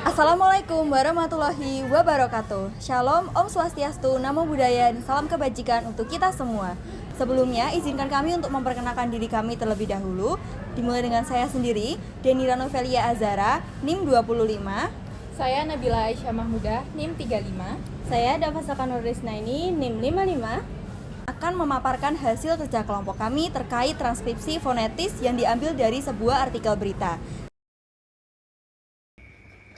Assalamualaikum warahmatullahi wabarakatuh. Shalom, Om Swastiastu, Namo Buddhaya, dan salam kebajikan untuk kita semua. Sebelumnya, izinkan kami untuk memperkenalkan diri kami terlebih dahulu. Dimulai dengan saya sendiri, Denira Novelia Azara, NIM 25. Saya Nabila Aisyah Mahmudah, NIM 35. Saya Dafasaka Nurrisnaini, NIM 55. Akan memaparkan hasil kerja kelompok kami terkait transkripsi fonetis yang diambil dari sebuah artikel berita.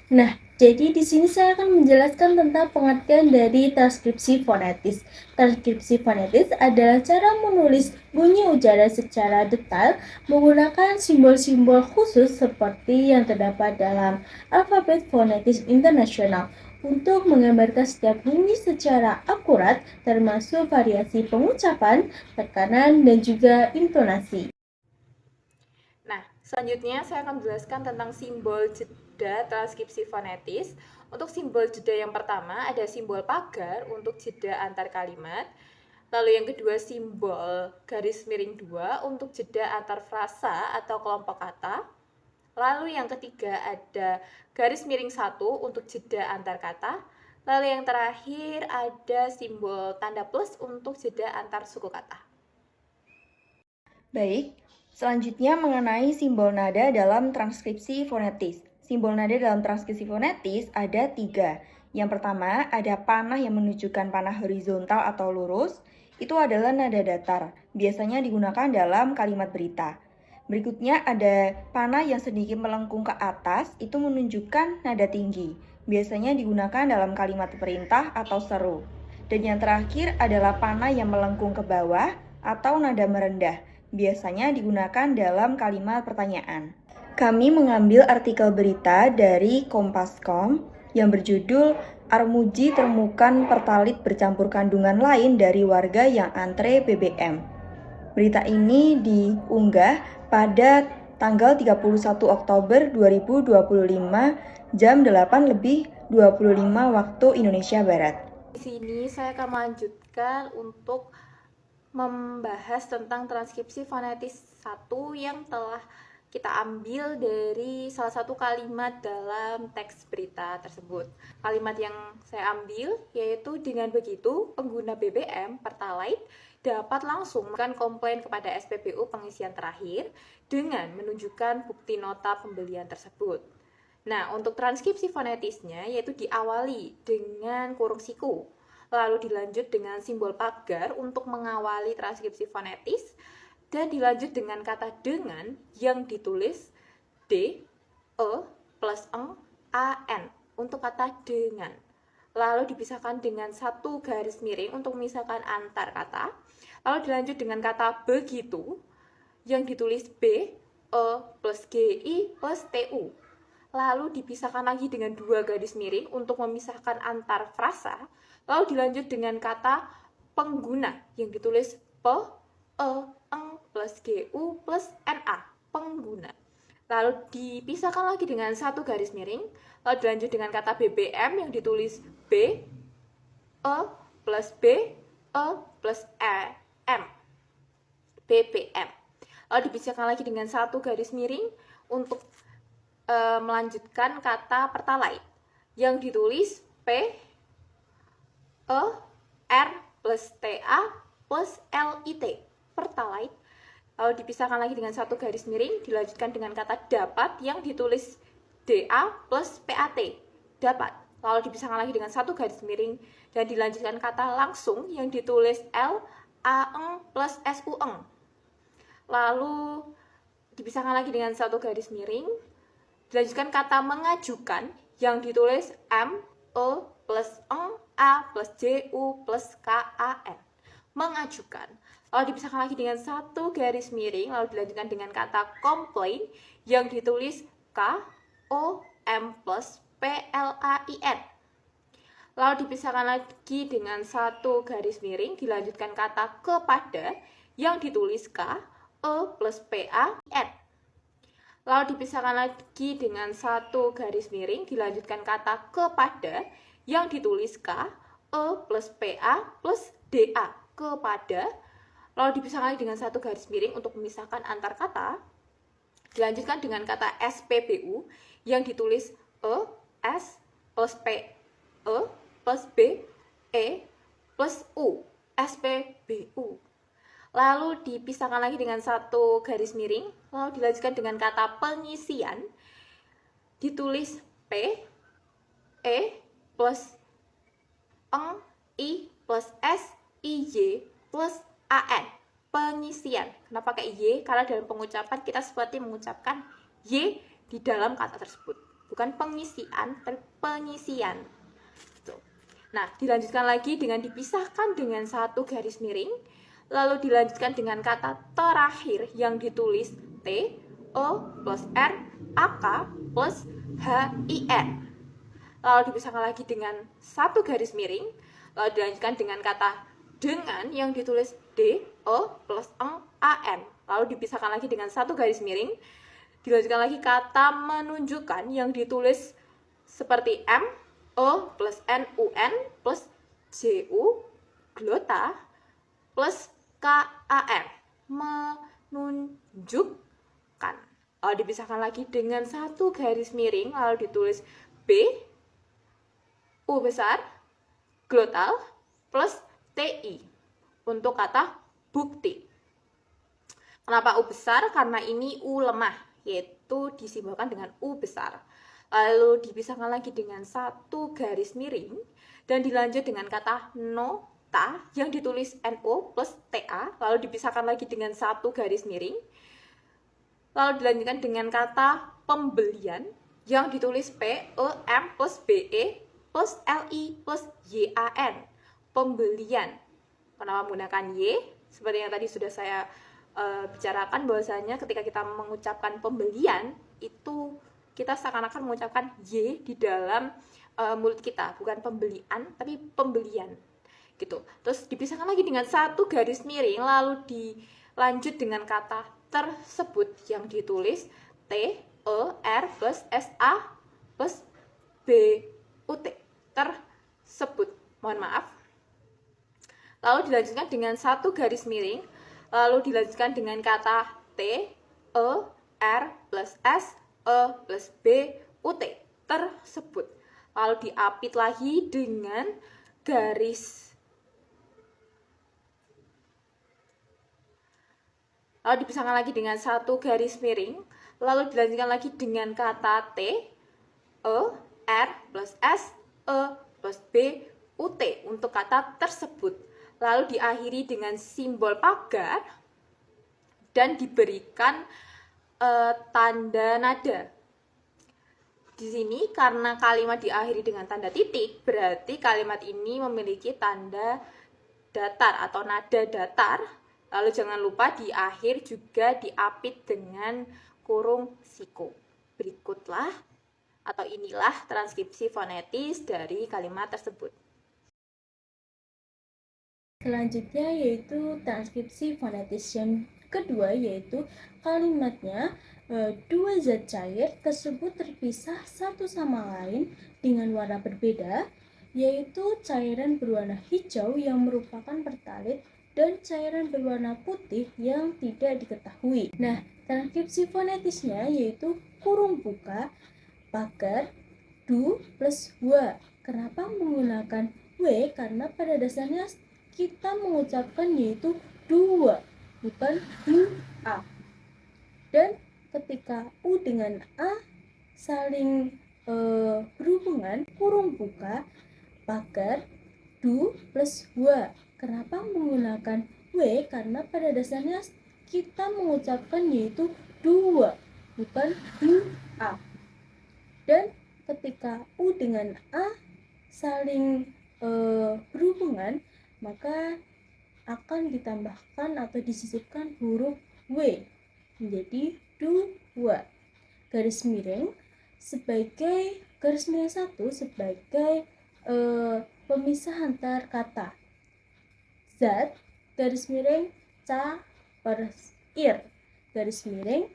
Nah, jadi di sini saya akan menjelaskan tentang pengertian dari transkripsi fonetis. Transkripsi fonetis adalah cara menulis bunyi ujaran secara detail menggunakan simbol-simbol khusus seperti yang terdapat dalam alfabet fonetis internasional untuk menggambarkan setiap bunyi secara akurat termasuk variasi pengucapan, tekanan, dan juga intonasi. Nah, selanjutnya saya akan menjelaskan tentang simbol jeda transkripsi fonetis. Untuk simbol jeda yang pertama ada simbol pagar untuk jeda antar kalimat. Lalu yang kedua simbol garis miring 2 untuk jeda antar frasa atau kelompok kata. Lalu yang ketiga ada garis miring 1 untuk jeda antar kata. Lalu yang terakhir ada simbol tanda plus untuk jeda antar suku kata. Baik, selanjutnya mengenai simbol nada dalam transkripsi fonetis. Simbol nada dalam transkripsi fonetis ada 3. Yang pertama ada panah yang menunjukkan panah horizontal atau lurus. Itu adalah nada datar, biasanya digunakan dalam kalimat berita. Berikutnya ada panah yang sedikit melengkung ke atas, itu menunjukkan nada tinggi. Biasanya digunakan dalam kalimat perintah atau seru. Dan yang terakhir adalah panah yang melengkung ke bawah atau nada merendah. Biasanya digunakan dalam kalimat pertanyaan. Kami mengambil artikel berita dari Kompas.com yang berjudul Armuji temukan pertalit bercampur kandungan lain dari warga yang antre BBM. Berita ini diunggah pada tanggal 31 Oktober 2025 jam 8:25 waktu Indonesia Barat. Di sini saya akan melanjutkan untuk membahas tentang transkripsi fonetis 1 yang telah kita ambil dari salah satu kalimat dalam teks berita tersebut. Kalimat yang saya ambil yaitu dengan begitu pengguna BBM Pertalite dapat langsung melakukan komplain kepada SPBU pengisian terakhir dengan menunjukkan bukti nota pembelian tersebut. Nah, untuk transkripsi fonetisnya yaitu diawali dengan kurung siku, lalu dilanjut dengan simbol pagar untuk mengawali transkripsi fonetis, dan dilanjut dengan kata dengan yang ditulis D, E, plus eng, A, N untuk kata dengan. Lalu dipisahkan dengan satu garis miring untuk memisahkan antar kata. Lalu dilanjut dengan kata begitu yang ditulis B, E, plus GI, plus TU. Lalu dipisahkan lagi dengan dua garis miring untuk memisahkan antar frasa. Lalu dilanjut dengan kata pengguna yang ditulis P, E, eng, plus GU, plus NA, pengguna. Lalu dipisahkan lagi dengan satu garis miring. Lalu dilanjut dengan kata BBM yang ditulis B, E, plus B, E, plus M, BBM. Lalu dipisahkan lagi dengan satu garis miring untuk melanjutkan kata pertalite yang ditulis P, E, R, plus TA, plus LIT, pertalite. Lalu dipisahkan lagi dengan satu garis miring, dilanjutkan dengan kata dapat yang ditulis DA plus PAT, dapat. Lalu dipisahkan lagi dengan satu garis miring, dan dilanjutkan kata langsung yang ditulis L, A, eng, plus SU, eng. Lalu dipisahkan lagi dengan satu garis miring, dilanjutkan kata mengajukan yang ditulis M, E, plus eng, A, plus JU, plus KAN, mengajukan. Lalu dipisahkan lagi dengan satu garis miring, lalu dilanjutkan dengan kata komplain yang ditulis K, O, M, plus PLAIN. Lalu dipisahkan lagi dengan satu garis miring, dilanjutkan kata kepada yang ditulis K, E, plus PAN. Lalu dipisahkan lagi dengan satu garis miring, dilanjutkan kata kepada yang ditulis K, E, plus PA, plus DA, kepada. Lalu dipisahkan lagi dengan satu garis miring untuk memisahkan antar kata. Dilanjutkan dengan kata SPBU yang ditulis E, S, plus P, E, plus B, E, plus U, SPBU. Lalu dipisahkan lagi dengan satu garis miring, lalu dilanjutkan dengan kata pengisian, ditulis P, E, plus Eng, I, plus S, IJ, plus AN. Pengisian. Kenapa pakai Y? Karena dalam pengucapan kita seperti mengucapkan Y di dalam kata tersebut. Bukan pengisian, tapi pengisian. Tuh. Nah, dilanjutkan lagi dengan dipisahkan dengan satu garis miring, lalu dilanjutkan dengan kata terakhir yang ditulis T, E, plus R, AK, plus HIN. Lalu dipisahkan lagi dengan satu garis miring, lalu dilanjutkan dengan kata dengan yang ditulis D, E, plus Eng, AN. Lalu dipisahkan lagi dengan satu garis miring, dilanjutkan lagi kata menunjukkan yang ditulis seperti M, E, plus NUN, plus JU, glota, plus KAN, menunjukkan. Lalu dipisahkan lagi dengan satu garis miring, lalu ditulis B, U besar, glotal, plus TI untuk kata bukti. Kenapa U besar? Karena ini U lemah, yaitu disimbolkan dengan U besar. Lalu dipisahkan lagi dengan satu garis miring dan dilanjut dengan kata nota yang ditulis NO plus TA, lalu dipisahkan lagi dengan satu garis miring, lalu dilanjutkan dengan kata pembelian yang ditulis PEM plus BE plus LI plus YAN. Pembelian. Kenapa menggunakan Y? Seperti yang tadi sudah saya bicarakan, bahwasanya ketika kita mengucapkan pembelian itu kita seakan-akan mengucapkan Y di dalam mulut kita, bukan pembelian tapi pembelian gitu. Terus dipisahkan lagi dengan satu garis miring, lalu dilanjut dengan kata tersebut yang ditulis T, E, R plus S, A plus B, U, T. Tersebut. Mohon maaf. Lalu dilanjutkan dengan satu garis miring, lalu dilanjutkan dengan kata T, E, R plus S, E plus B, U, T. Tersebut. Lalu diapit lagi dengan garis. Lalu dipisahkan lagi dengan satu garis miring, lalu dilanjutkan lagi dengan kata T, E, R plus S, E plus B, U, T untuk kata tersebut. Lalu diakhiri dengan simbol pagar dan diberikan tanda nada. Di sini karena kalimat diakhiri dengan tanda titik, berarti kalimat ini memiliki tanda datar atau nada datar. Lalu jangan lupa di akhir juga diapit dengan kurung siku. Berikutlah atau inilah transkripsi fonetis dari kalimat tersebut. Selanjutnya yaitu transkripsi fonetis yang kedua, yaitu kalimatnya dua zat cair tersebut terpisah satu sama lain dengan warna berbeda, yaitu cairan berwarna hijau yang merupakan pertalit dan cairan berwarna putih yang tidak diketahui. Nah, transkripsi fonetisnya yaitu kurung buka, pagar, du plus wa. Kenapa menggunakan w? Karena pada dasarnya kita mengucapkan yaitu dua, bukan a. Dan ketika u dengan a saling berhubungan, kurung buka, pagar, du plus wa. Kenapa menggunakan w? Karena pada dasarnya kita mengucapkan yaitu dua, bukan a. Dan ketika u dengan a saling berhubungan, maka akan ditambahkan atau disisipkan huruf W menjadi dua. Garis miring sebagai garis miring satu sebagai pemisah antar kata. Zat garis miring ca per ir garis miring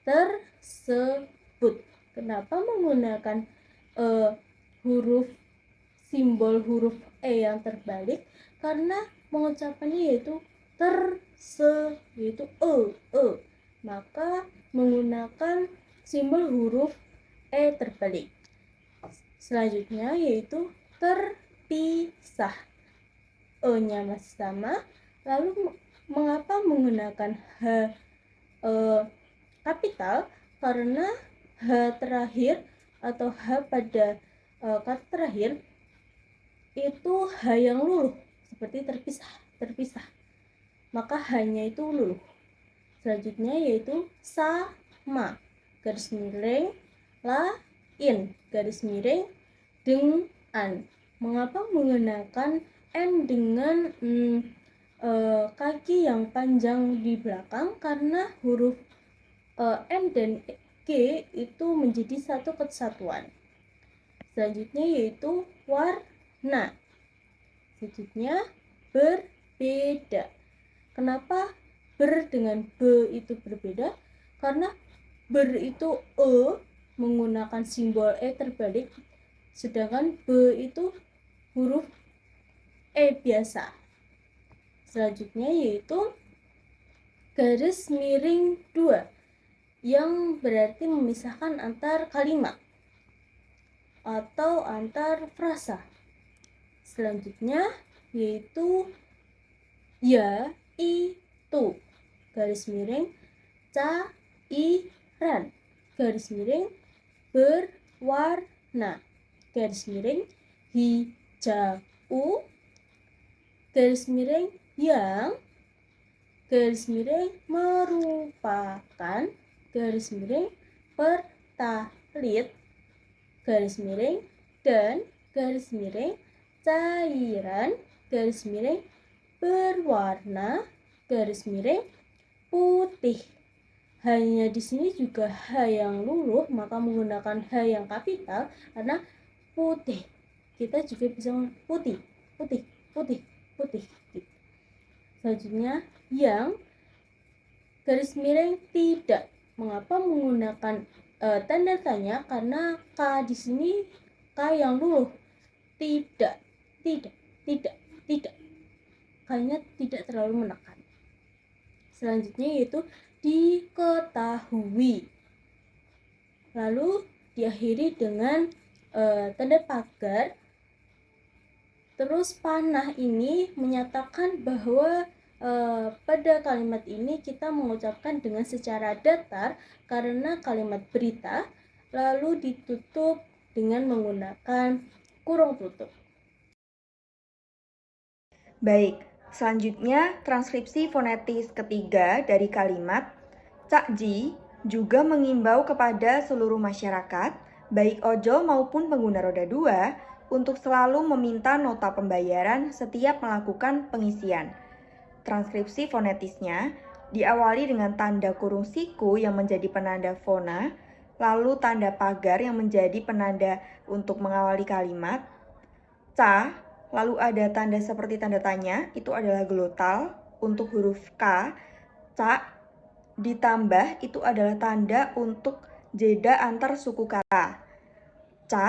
tersebut. Kenapa menggunakan simbol huruf E yang terbalik? Karena mengucapkannya yaitu yaitu e. Maka menggunakan simbol huruf E terbalik. Selanjutnya yaitu terpisah. E-nya masih sama. Lalu mengapa menggunakan H kapital? Karena H terakhir atau H pada kata terakhir itu H yang luluh, seperti terpisah. Maka H-nya itu luluh. Selanjutnya yaitu sama, garis miring, lain, garis miring, dengan. Mengapa menggunakan N dengan kaki yang panjang di belakang? Karena huruf N dan G itu menjadi satu kesatuan. Selanjutnya yaitu warna. Selanjutnya berbeda. Kenapa ber dengan B itu berbeda? Karena ber itu E menggunakan simbol E terbalik, sedangkan B itu huruf E biasa. Selanjutnya yaitu garis miring 2 yang berarti memisahkan antar kalimat atau antar frasa. Selanjutnya yaitu itu, garis miring cairan, garis miring berwarna, garis miring hijau, garis miring yang, garis miring merupakan, garis miring pertalit, garis miring dan garis miring cairan, garis miring berwarna, garis miring putih. Hanya di sini juga H yang luluh, maka menggunakan H yang kapital karena putih. Kita juga bisa putih. Selanjutnya yang, garis miring tidak. Mengapa menggunakan tanda tanya? Karena K di sini K yang luluh. Tidak. K-nya tidak terlalu menekan. Selanjutnya yaitu diketahui. Lalu diakhiri dengan tanda pagar. Terus panah ini menyatakan bahwa pada kalimat ini kita mengucapkan dengan secara datar karena kalimat berita, lalu ditutup dengan menggunakan kurung tutup. Baik, selanjutnya transkripsi fonetis ketiga dari kalimat Cak Ji juga mengimbau kepada seluruh masyarakat, baik ojol maupun pengguna roda 2, untuk selalu meminta nota pembayaran setiap melakukan pengisian. Transkripsi fonetisnya diawali dengan tanda kurung siku yang menjadi penanda fona, lalu tanda pagar yang menjadi penanda untuk mengawali kalimat, ca, lalu ada tanda seperti tanda tanya, itu adalah glotal untuk huruf K, ca, ditambah itu adalah tanda untuk jeda antar suku kata, ca,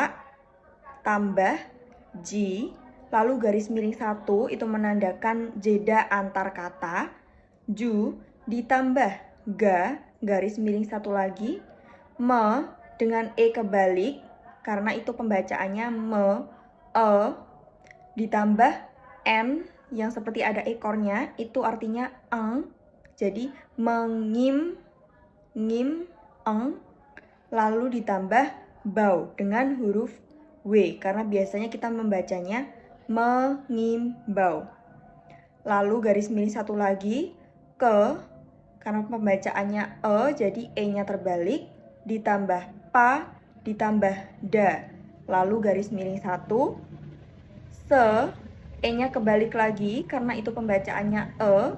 tambah, ji, lalu garis miring 1 itu menandakan jeda antar kata, ju, ditambah ga, garis miring 1 lagi, me, dengan e kebalik, karena itu pembacaannya me, ditambah n, yang seperti ada ekornya, itu artinya eng, jadi mengim, ngim, eng, lalu ditambah bau dengan huruf W, karena biasanya kita membacanya mengimbau. Lalu garis miring 1 lagi, ke, karena pembacaannya e, jadi e-nya terbalik, ditambah pa, ditambah da. Lalu garis miring 1, se, e-nya kebalik lagi, karena itu pembacaannya e,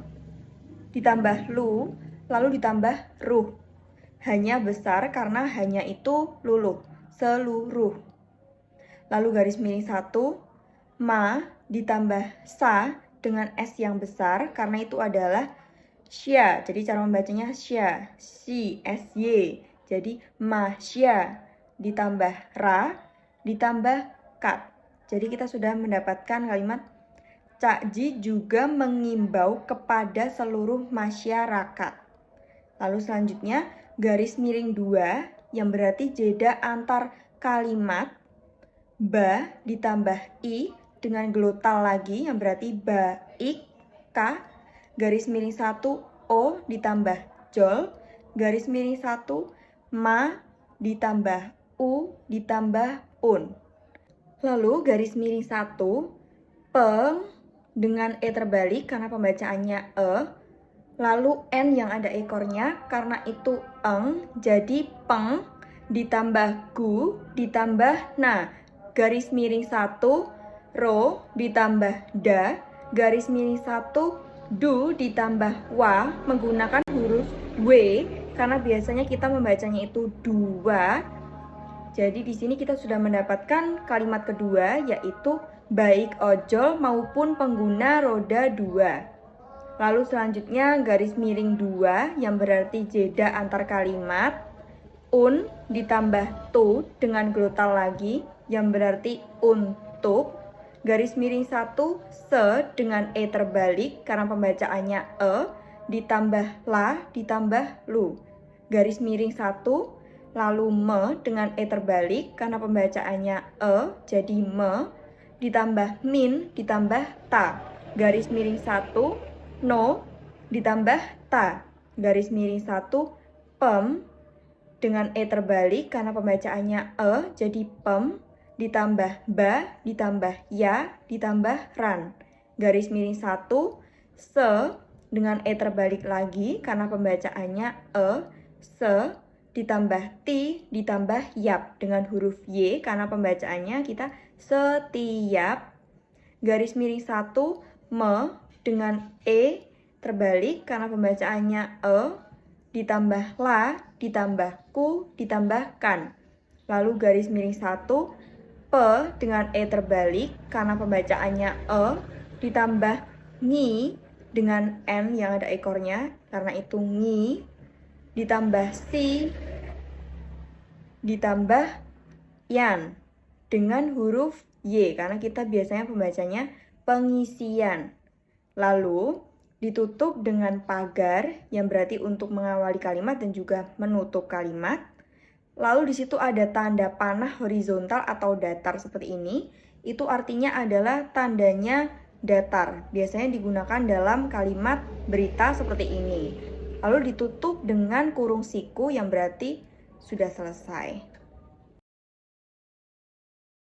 ditambah lu, lalu ditambah ruh. Hanya besar karena hanya itu luluh, seluruh. Lalu garis miring 1, ma, ditambah sa dengan S yang besar karena itu adalah sya. Jadi cara membacanya sya, si, sy. Jadi masya, ditambah ra, ditambah kat. Jadi kita sudah mendapatkan kalimat Cak Ji juga mengimbau kepada seluruh masyarakat. Lalu selanjutnya garis miring 2 yang berarti jeda antar kalimat ba ditambah i dengan glotal lagi yang berarti baik, k, garis miring 1, o ditambah jol, garis miring 1, ma ditambah u ditambah un. Lalu garis miring 1, peng dengan e terbalik karena pembacaannya e. Lalu n yang ada ekornya karena itu eng jadi peng ditambah gu ditambah na. Garis miring 1, ro ditambah da, garis miring 1, du ditambah wa menggunakan huruf w karena biasanya kita membacanya itu dua. Jadi di sini kita sudah mendapatkan kalimat kedua yaitu baik ojol maupun pengguna roda 2. Lalu selanjutnya garis miring 2 yang berarti jeda antar kalimat. Un ditambah tu dengan glotal lagi yang berarti untuk. Garis miring 1 se dengan e terbalik karena pembacaannya e ditambah la ditambah lu. Garis miring 1 lalu me dengan e terbalik karena pembacaannya e jadi me ditambah min ditambah ta. Garis miring 1 no ditambah ta. Garis miring 1 pem dengan e terbalik karena pembacaannya e jadi pem ditambah ba ditambah ya ditambah ran. Garis miring 1 se dengan e terbalik lagi karena pembacaannya e se ditambah ti ditambah yap dengan huruf y karena pembacaannya kita setiap. Garis miring 1 me dengan e terbalik karena pembacaannya e ditambah la ditambah ku ditambah kan. Lalu garis miring 1 pe dengan e terbalik karena pembacaannya e ditambah ngi dengan n yang ada ekornya karena itu ngi ditambah si ditambah yan dengan huruf y karena kita biasanya pembacanya pengisian. Lalu ditutup dengan pagar yang berarti untuk mengawali kalimat dan juga menutup kalimat. Lalu di situ ada tanda panah horizontal atau datar seperti ini. Itu artinya adalah tandanya datar. Biasanya digunakan dalam kalimat berita seperti ini. Lalu ditutup dengan kurung siku yang berarti sudah selesai.